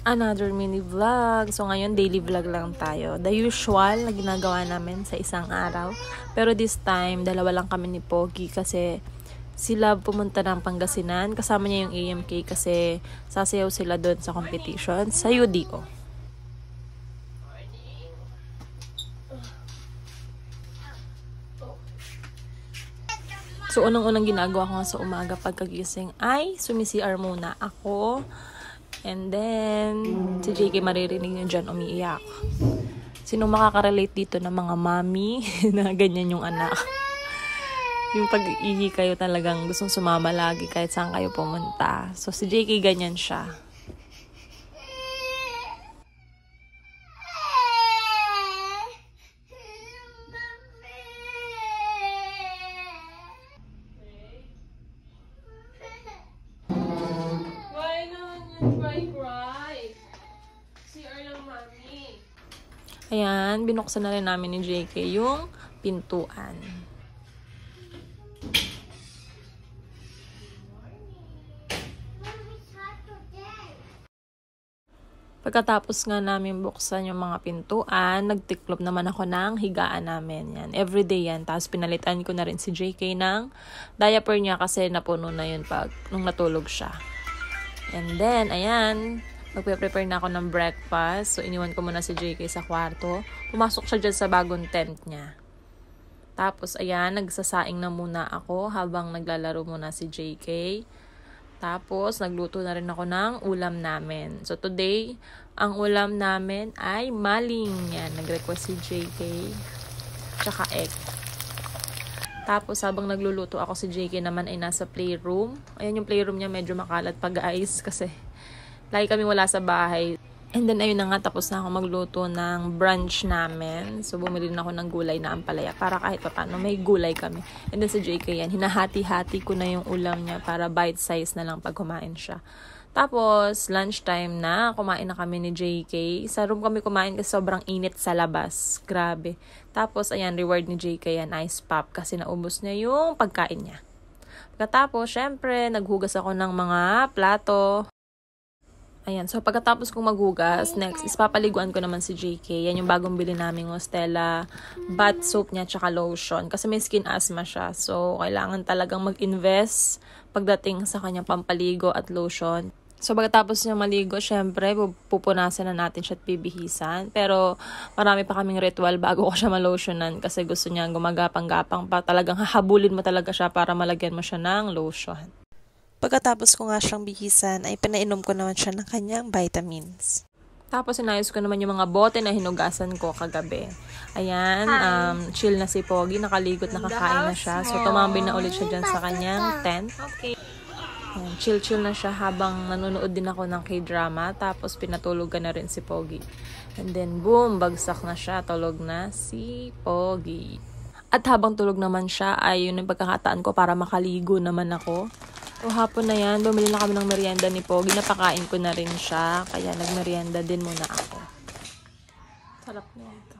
Another mini vlog. So ngayon daily vlog lang tayo. The usual na ginagawa namin sa isang araw. Pero this time, dalawa lang kami ni Pogi kasi sila pumunta ng Pangasinan. Kasama niya yung AMK kasi sasayaw sila doon sa competition sa UDO. So unang-unang ginagawa ko nga sa umaga pagkagising ay sumi-CR muna ako. And then, si JK maririnig nyo dyan umiiyak. Sino makaka-relate dito ng mga mami na ganyan yung anak? Yung pag-ihi kayo talagang gustong sumama lagi kahit saan kayo pumunta. So, si JK ganyan siya. Ayan, binuksan na rin namin ni JK yung pintuan. Pagkatapos nga namin buksan yung mga pintuan, nagtiklop naman ako ng higaan namin. Yan, everyday yan. Tapos pinalitan ko na rin si JK ng diaper niya kasi napuno na yun nung natulog siya. And then, ayan, magpe-prepare na ako ng breakfast. So, iniwan ko muna si JK sa kwarto. Pumasok siya dyan sa bagong tent niya. Tapos, ayan, nagsasaing na muna ako habang naglalaro muna si JK. Tapos, nagluto na rin ako ng ulam namin. So, today, ang ulam namin ay maling. Yan, nag-request si JK. Tsaka egg. Tapos, habang nagluluto ako, si JK naman ay nasa playroom. Ayan, yung playroom niya medyo makalat pag guys kasi lagi kami wala sa bahay. And then, ayun na nga, tapos na ako magluto ng brunch namin. So, bumili na ako ng gulay na ampalaya para kahit paano may gulay kami. And then, sa JK yan, hinahati-hati ko na yung ulam niya para bite size na lang pag kumain siya. Tapos, lunchtime na, kumain na kami ni JK. Sa room kami kumain kasi sobrang init sa labas. Grabe. Tapos, ayan, reward ni JK yan, ice pop kasi naubos niya yung pagkain niya. Pagkatapos, syempre, naghugas ako ng mga plato. Ayan, so pagkatapos kong maghugas, next is papaliguan ko naman si JK. Yan yung bagong bili naming Stella bath soap niya tsaka lotion. Kasi may skin asthma siya. So, kailangan talagang mag-invest pagdating sa kanyang pampaligo at lotion. So, pagkatapos niya maligo, syempre, pupunasan na natin siya at bibihisan. Pero, marami pa kaming ritual bago ko siya malotionan kasi gusto niya gumagapang-gapang pa. Talagang hahabulin mo talaga siya para malagyan mo siya ng lotion. Pagkatapos ko nga siyang bihisan, ay pinainom ko naman siya ng kanyang vitamins. Tapos inayos ko naman yung mga bote na hinugasan ko kagabi. Ayan, chill na si Pogi, nakaligot, nakakain na siya. So, tumambay na ulit siya dyan sa kanyang tent. Okay. Ayan, chill na siya habang nanonood din ako ng K-drama. Tapos pinatulugan na rin si Pogi. And then, boom, bagsak na siya. Tulog na si Pogi. At habang tulog naman siya, ay yun yung pagkakataan ko para makaligo naman ako. O hapon na yan, bumili na kami ng merienda ni Pogi. Napakain ko na rin siya. Kaya nagmerienda din muna ako. Sarap na ito.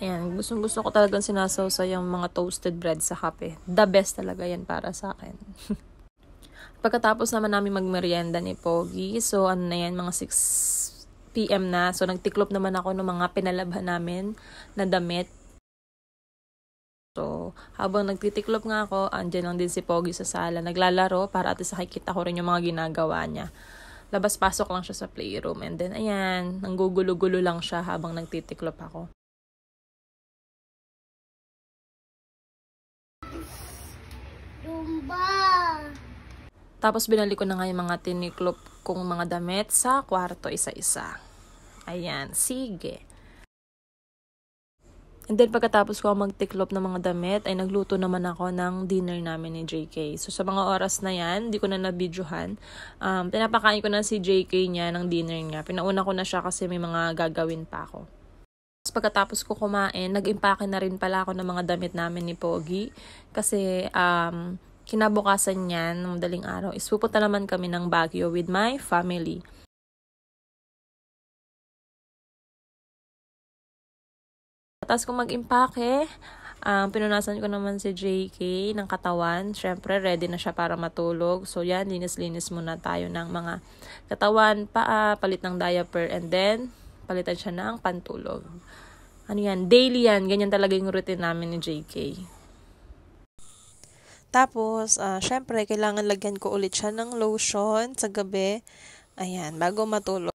Ayan, gusto ko talagang sinasawsa yung mga toasted bread sa kape. The best talaga yan para sa akin. Pagkatapos naman namin magmerienda ni Pogi, so ano na yan, mga 6 PM na. So nagtiklop naman ako ng mga pinalabhan namin na damit. So, habang nagtitiklop nga ako, andyan lang din si Pogi sa sala. Naglalaro para at least nakikita ko rin yung mga ginagawa niya. Labas-pasok lang siya sa playroom. And then, ayan, nanggugulo-gulo lang siya habang nagtitiklop ako. Lumba! Tapos, binali ko na nga yung mga tiniklop kong mga damit sa kwarto isa-isa. Ayan, sige. And then, pagkatapos ko magtiklop ng mga damit, ay nagluto naman ako ng dinner namin ni JK. So, sa mga oras na yan, hindi ko na nabidyohan. Pinapakain ko na si JK niya ng dinner niya. Pinauna ko na siya kasi may mga gagawin pa ako. Tapos, pagkatapos ko kumain, nag-impake na rin pala ako ng mga damit namin ni Pogi. Kasi, kinabukasan niyan, ng madaling araw, is pupunta naman kami ng Baguio with my family. Tapos kung mag-impake, Pinunasan ko naman si JK ng katawan. Syempre, ready na siya para matulog. So, yan, linis-linis muna tayo ng mga katawan, paa, palit ng diaper, and then, palitan siya ng pantulog. Ano yan? Daily yan. Ganyan talaga yung routine namin ni JK. Tapos, syempre, kailangan lagyan ko ulit siya ng lotion sa gabi. Ayan, bago matulog.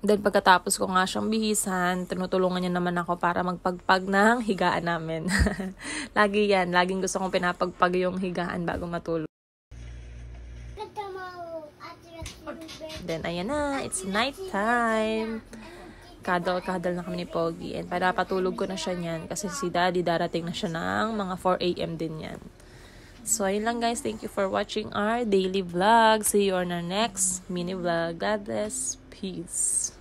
Then, pagkatapos ko nga siyang bihisan, tinutulungan niya naman ako para magpagpag ng higaan namin. Lagi yan. Laging gusto kong pinapagpag yung higaan bago matulog. Then, ayan na. It's night time. Kadal na kami ni Pogi. And pinapatulog ko na siya niyan kasi si Daddy darating na siya ng mga 4 a.m. din yan. So, ayun lang guys. Thank you for watching our daily vlog. See you on our next mini vlog. God bless. Peace.